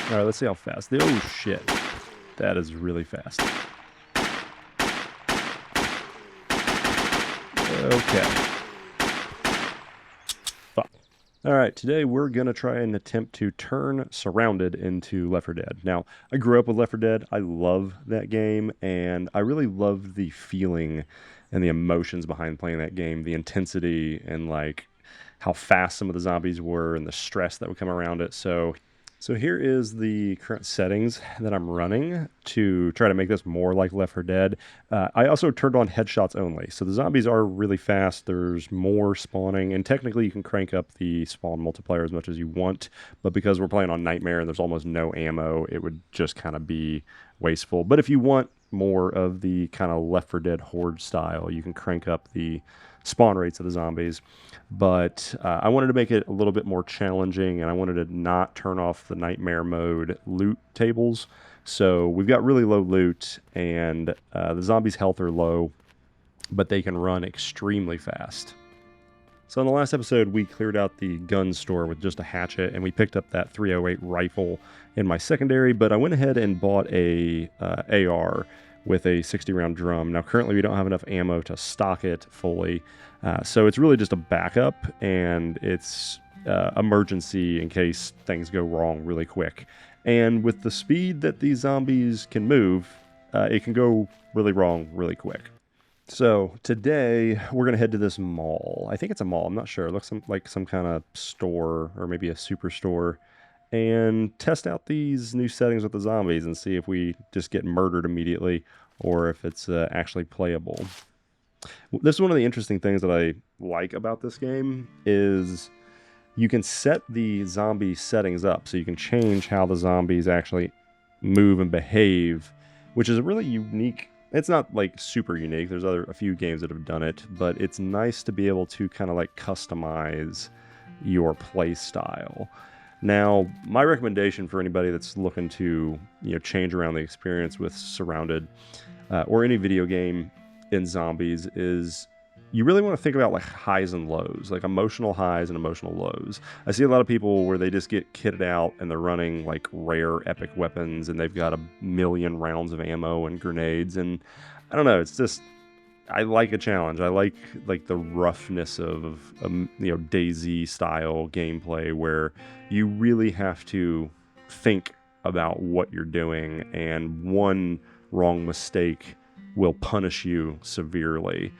All right, let's see how fast. Oh, shit. That is really fast. Okay. Fuck. All right, today we're going to try and attempt to turn SurrounDead into Left 4 Dead. Now, I grew up with Left 4 Dead. I love that game, and I really love the feeling and the emotions behind playing that game, the intensity and like how fast some of the zombies were and the stress that would come around it. So here is the current settings that I'm running to try to make this more like Left 4 Dead. I also turned on headshots only. So the zombies are really fast. There's more spawning. And technically you can crank up the spawn multiplier as much as you want. But because we're playing on Nightmare and there's almost no ammo, it would just kind of be wasteful. But if you want more of the kind of Left 4 Dead horde style, you can crank up the spawn rates of the zombies. But I wanted to make it a little bit more challenging, and I wanted to not turn off the nightmare mode loot tables. So we've got really low loot, and the zombies' health are low, but they can run extremely fast. So in the last episode, we cleared out the gun store with just a hatchet, and we picked up that 308 rifle in my secondary, but I went ahead and bought a AR with a 60-round drum. Now, currently, we don't have enough ammo to stock it fully, so it's really just a backup, and it's emergency in case things go wrong really quick. And with the speed that these zombies can move, it can go really wrong really quick. So today we're going to head to this mall. I think it's a mall. I'm not sure. It looks like some kind of store or maybe a superstore, and test out these new settings with the zombies and see if we just get murdered immediately or if it's actually playable. This is one of the interesting things that I like about this game is you can set the zombie settings up so you can change how the zombies actually move and behave, which is a really unique. It's not like super unique. There's a few games that have done it, but it's nice to be able to kind of like customize your play style. Now, my recommendation for anybody that's looking to change around the experience with SurrounDead or any video game in zombies is you really want to think about like highs and lows, like emotional highs and emotional lows. I see a lot of people where they just get kitted out and they're running like rare epic weapons and they've got 1,000,000 rounds of ammo and grenades, and I don't know, it's just I like a challenge. I like the roughness of DayZ style gameplay where you really have to think about what you're doing, and one wrong mistake will punish you severely.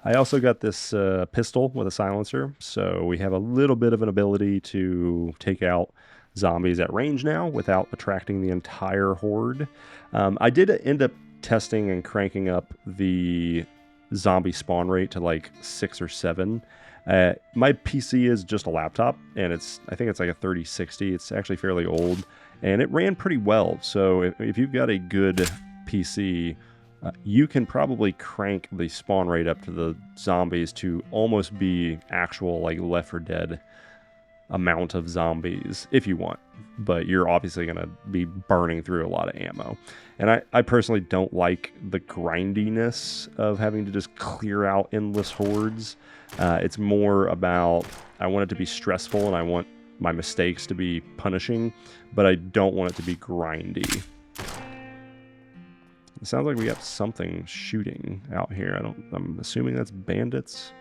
I also got this pistol with a silencer, so we have a little bit of an ability to take out zombies at range now without attracting the entire horde. I did end up testing and cranking up the zombie spawn rate to like 6 or 7. My PC is just a laptop, and I think it's like a 3060. It's actually fairly old, and it ran pretty well. So if you've got a good PC, you can probably crank the spawn rate up to the zombies to almost be actual like Left 4 Dead amount of zombies if you want, but you're obviously going to be burning through a lot of ammo. And I personally don't like the grindiness of having to just clear out endless hordes. It's more about I want it to be stressful and I want my mistakes to be punishing, but I don't want it to be grindy. It sounds like we got something shooting out here. I'm assuming that's bandits.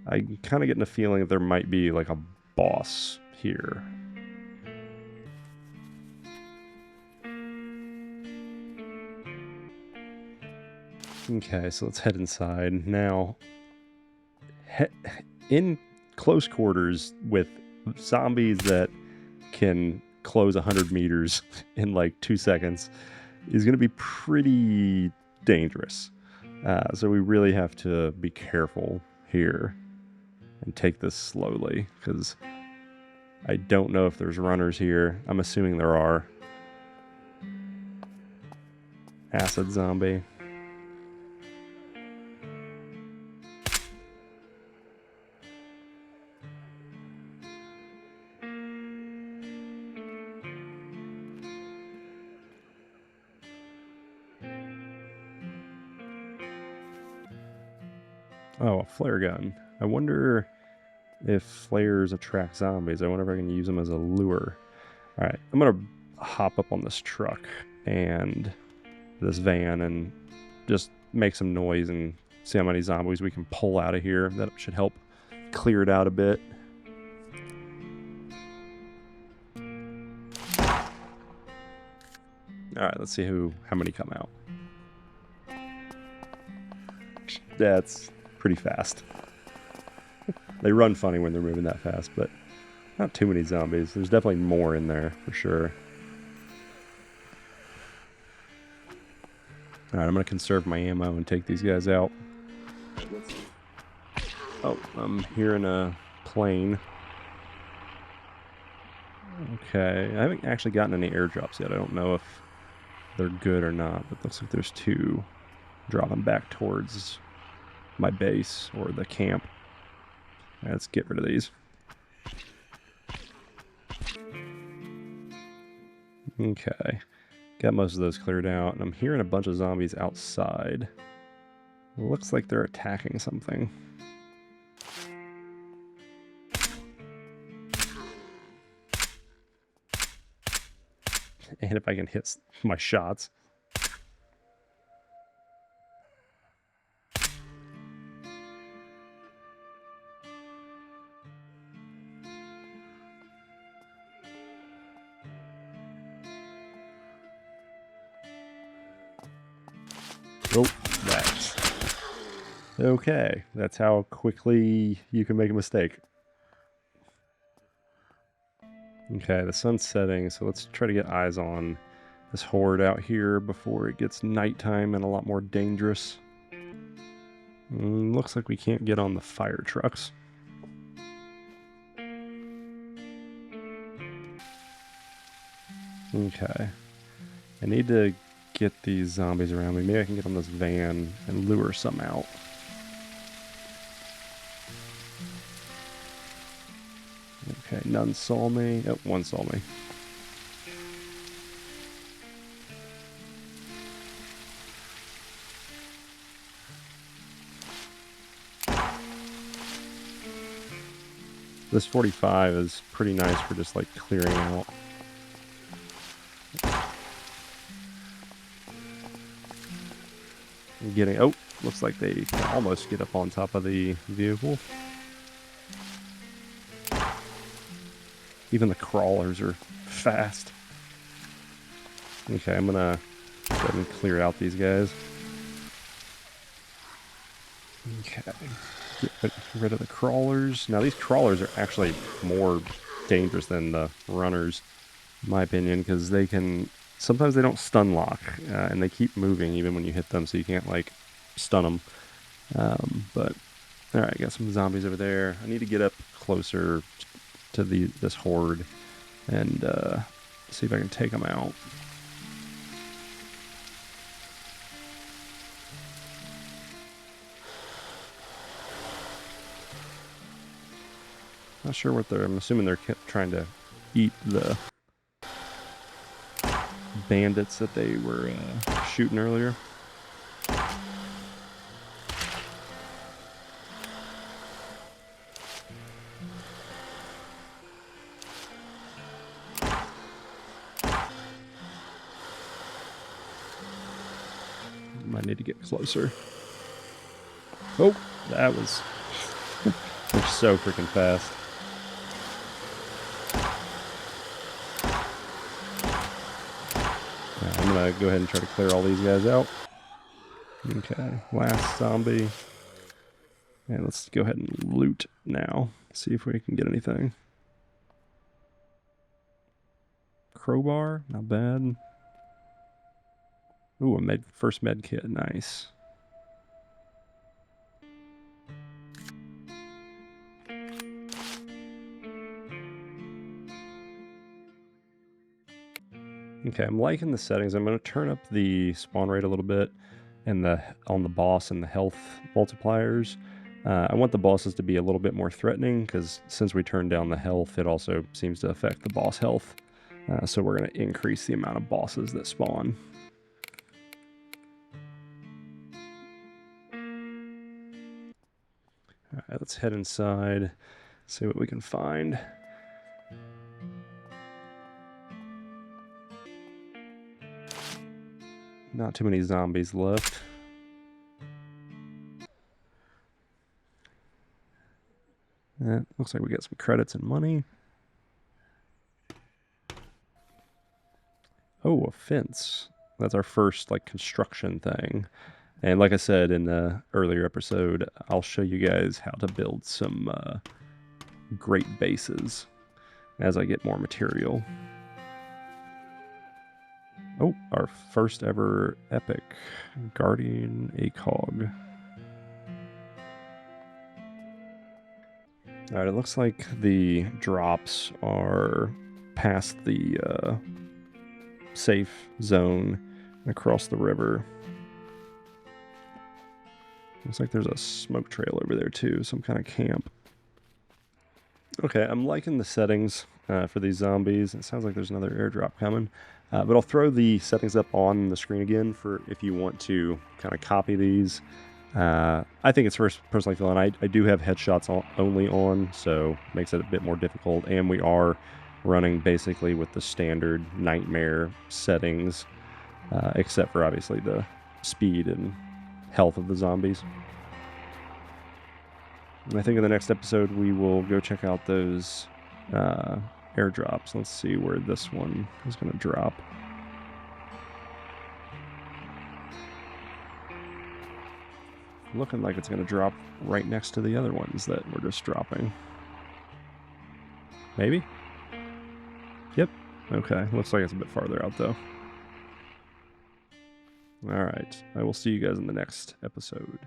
I'm kind of getting a feeling that there might be like a boss here. Okay, so let's head inside. Now, in close quarters with zombies that can close 100 meters in like 2 seconds is going to be pretty dangerous. So we really have to be careful here and take this slowly, because I don't know if there's runners here. I'm assuming there are. Acid zombie. Oh, a flare gun. I wonder if flares attract zombies. I wonder if I can use them as a lure. Alright, I'm gonna hop up on this truck and this van and just make some noise and see how many zombies we can pull out of here. That should help clear it out a bit. Alright, let's see how many come out. That's pretty fast. They run funny when they're moving that fast, but not too many zombies. There's definitely more in there, for sure. Alright, I'm going to conserve my ammo and take these guys out. Oh, I'm hearing a plane. Okay, I haven't actually gotten any airdrops yet. I don't know if they're good or not, but it looks like there's two dropping back towards my base or the camp. Right, let's get rid of these. Okay, got most of those cleared out, and I'm hearing a bunch of zombies outside. It looks like they're attacking something. And if I can hit my shots. Oh, that's okay. That's how quickly you can make a mistake. Okay, the sun's setting, so let's try to get eyes on this horde out here before it gets nighttime and a lot more dangerous. Looks like we can't get on the fire trucks. Okay. I need to get these zombies around me. Maybe I can get on this van and lure some out. Okay, none saw me. Oh, one saw me. This 45 is pretty nice for just like clearing out. Oh, looks like they can almost get up on top of the vehicle. Even the crawlers are fast. Okay, I'm gonna go ahead and clear out these guys. Okay, get rid of the crawlers. Now these crawlers are actually more dangerous than the runners, in my opinion, because they can... Sometimes they don't stun lock, and they keep moving even when you hit them, so you can't, like, stun them. But, alright, got some zombies over there. I need to get up closer to this horde and see if I can take them out. Not sure what I'm assuming they're trying to eat the bandits that they were shooting earlier. Might need to get closer. Oh, that was... They're so freaking fast. I'm gonna go ahead and try to clear all these guys out. Okay, last zombie. And let's go ahead and loot now. See if we can get anything. Crowbar, not bad. Ooh, first med kit, nice. Okay, I'm liking the settings. I'm going to turn up the spawn rate a little bit and on the boss and the health multipliers. I want the bosses to be a little bit more threatening because since we turned down the health, it also seems to affect the boss health. So we're going to increase the amount of bosses that spawn. Alright, let's head inside, See what we can find. Not too many zombies left. Looks like we got some credits and money. Oh, a fence. That's our first like construction thing. And like I said in the earlier episode, I'll show you guys how to build some great bases as I get more material. Oh, our first ever epic, Guardian ACOG. Alright, it looks like the drops are past the safe zone and across the river. Looks like there's a smoke trail over there too, some kind of camp. Okay, I'm liking the settings for these zombies. It sounds like there's another airdrop coming. But I'll throw the settings up on the screen again for if you want to kind of copy these. I think it's personally feeling. I do have headshots only on, so it makes it a bit more difficult. And we are running basically with the standard nightmare settings, except for obviously the speed and health of the zombies. And I think in the next episode we will go check out those airdrops. Let's see where this one is going to drop. Looking like it's going to drop right next to the other ones that we're just dropping. Maybe? Yep. Okay. Looks like it's a bit farther out though. Alright. I will see you guys in the next episode.